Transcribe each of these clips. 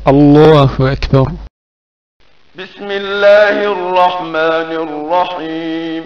الله أكبر. بسم الله الرحمن الرحيم.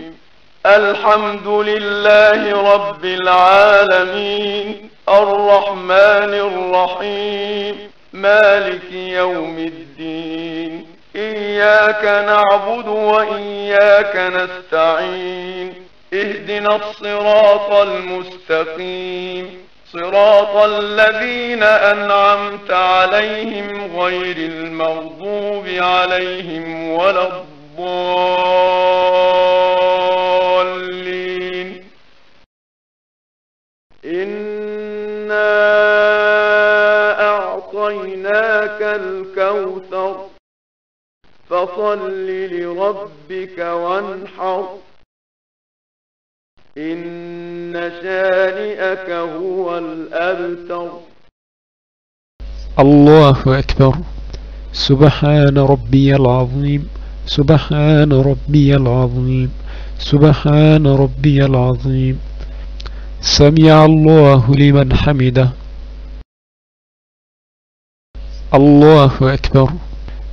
الحمد لله رب العالمين، الرحمن الرحيم، مالك يوم الدين. إياك نعبد وإياك نستعين. اهدنا الصراط المستقيم، صراط الذين أنعمت عليهم غير المغضوب عليهم ولا الضالين. إنا أعطيناك الكوثر، فصل لربك وانحر، إن شانئك هو الأبتر. الله أكبر. سبحان ربي العظيم، سبحان ربي العظيم، سبحان ربي العظيم. سمع الله لمن حمده. الله أكبر.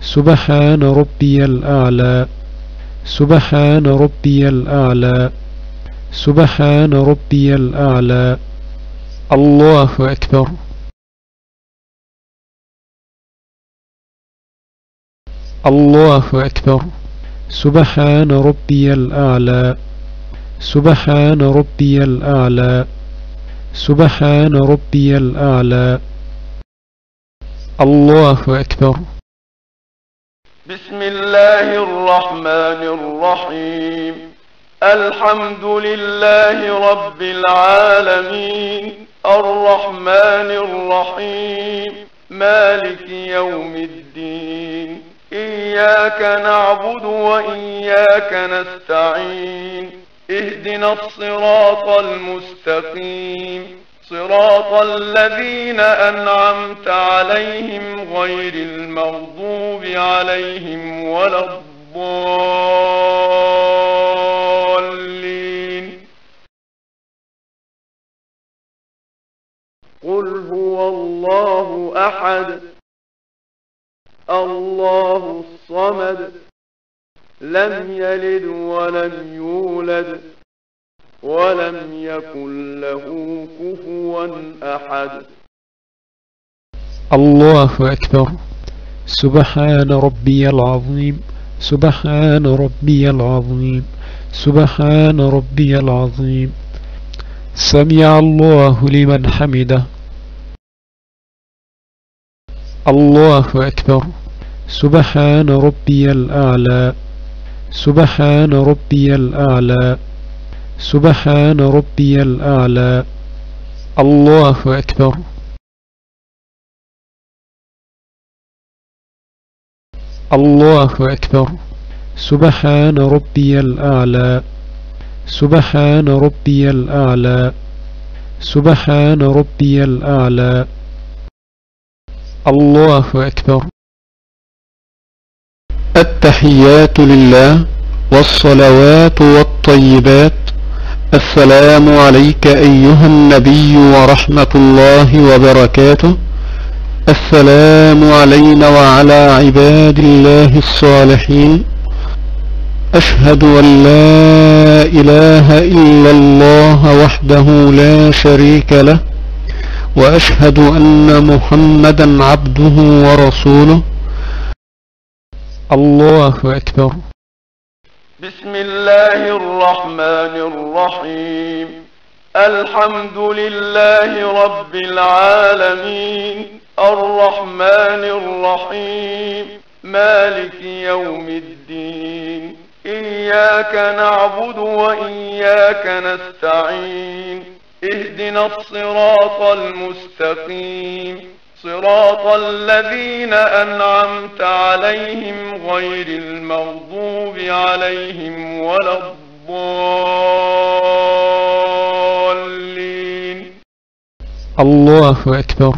سبحان ربي الأعلى، سبحان ربي الأعلى، سبحان ربي الأعلى. الله أكبر. الله أكبر. سبحان ربي الأعلى، سبحان ربي الأعلى، سبحان ربي الأعلى. الله أكبر. بسم الله الرحمن الرحيم. الحمد لله رب العالمين، الرحمن الرحيم، مالك يوم الدين. إياك نعبد وإياك نستعين. اهدنا الصراط المستقيم، صراط الذين أنعمت عليهم غير المغضوب عليهم ولا الضالين. قل هو الله أحد، الله الصمد، لم يلد ولم يولد ولم يكن له كفوا أحد. الله أكبر. سبحان ربي العظيم، سبحان ربي العظيم، سبحان ربي العظيم. سمع الله لمن حمده. الله أكبر. سبحان ربي الأعلى، سبحان ربي الأعلى، سبحان ربي الأعلى. الله أكبر. الله أكبر. سبحان ربي الأعلى، سبحان ربي الأعلى، سبحان ربي الأعلى. الله أكبر. التحيات لله والصلوات والطيبات. السلام عليك أيها النبي ورحمة الله وبركاته. السلام علينا وعلى عباد الله الصالحين. أشهد أن لا إله إلا الله وحده لا شريك له، وأشهد أن محمدا عبده ورسوله. الله أكبر. بسم الله الرحمن الرحيم. الحمد لله رب العالمين، الرحمن الرحيم، مالك يوم الدين. إياك نعبد وإياك نستعين. اهدنا الصراط المستقيم، صراط الذين أنعمت عليهم غير المغضوب عليهم ولا الضالين. الله أكبر.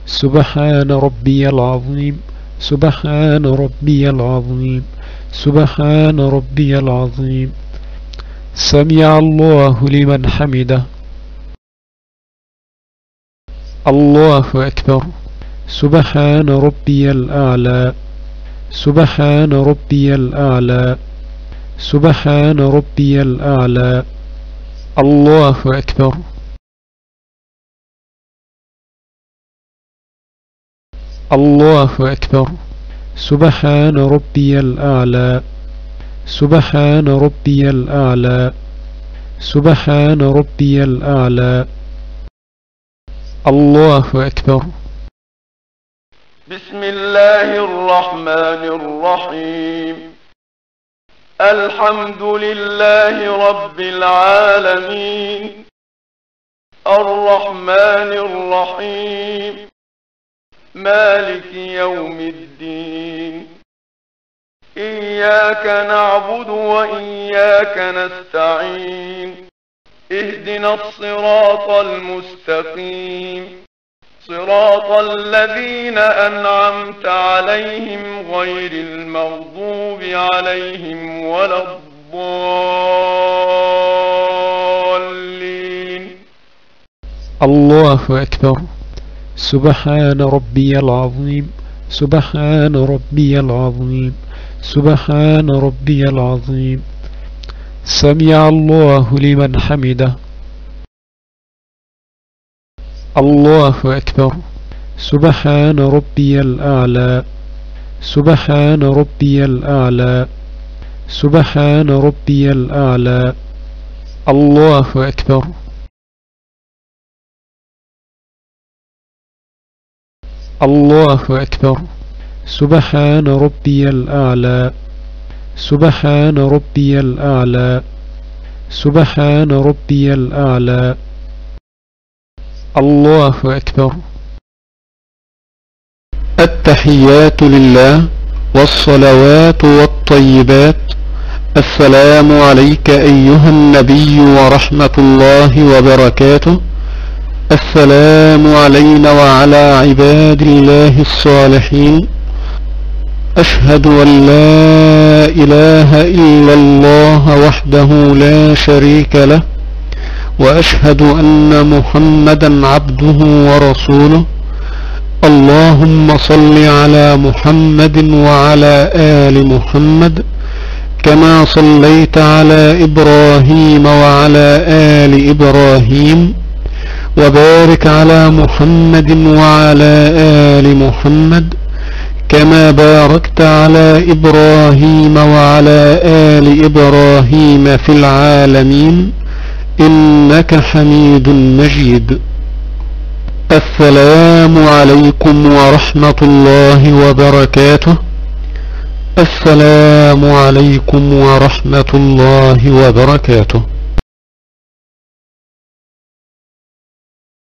سبحان ربي العظيم، سبحان ربي العظيم، سبحان ربي العظيم. سمع الله لمن حمده. الله أكبر. سبحان ربي الأعلى سبحان ربي الأعلى سبحان ربي الأعلى الله أكبر الله أكبر سبحان ربي الأعلى سبحان ربي الأعلى سبحان ربي الأعلى الله أكبر بسم الله الرحمن الرحيم الحمد لله رب العالمين الرحمن الرحيم مالك يوم الدين إياك نعبد وإياك نستعين اهدنا الصراط المستقيم صراط الذين أنعمت عليهم غير المغضوب عليهم ولا الضالين الله أكبر سبحان ربي العظيم سبحان ربي العظيم سبحان ربي العظيم سمع الله لمن حمده الله أكبر سبحان ربي الأعلى سبحان ربي الأعلى سبحان ربي الأعلى الله أكبر الله أكبر سبحان ربي الأعلى سبحان ربي الأعلى سبحان ربي الأعلى الله أكبر التحيات لله والصلوات والطيبات السلام عليك أيها النبي ورحمة الله وبركاته السلام علينا وعلى عباد الله الصالحين أشهد أن لا إله إلا الله وحده لا شريك له وأشهد أن محمدا عبده ورسوله اللهم صل على محمد وعلى آل محمد كما صليت على إبراهيم وعلى آل إبراهيم وبارك على محمد وعلى آل محمد كما باركت على إبراهيم وعلى آل إبراهيم في العالمين إنك حميد مجيد السلام عليكم ورحمة الله وبركاته السلام عليكم ورحمة الله وبركاته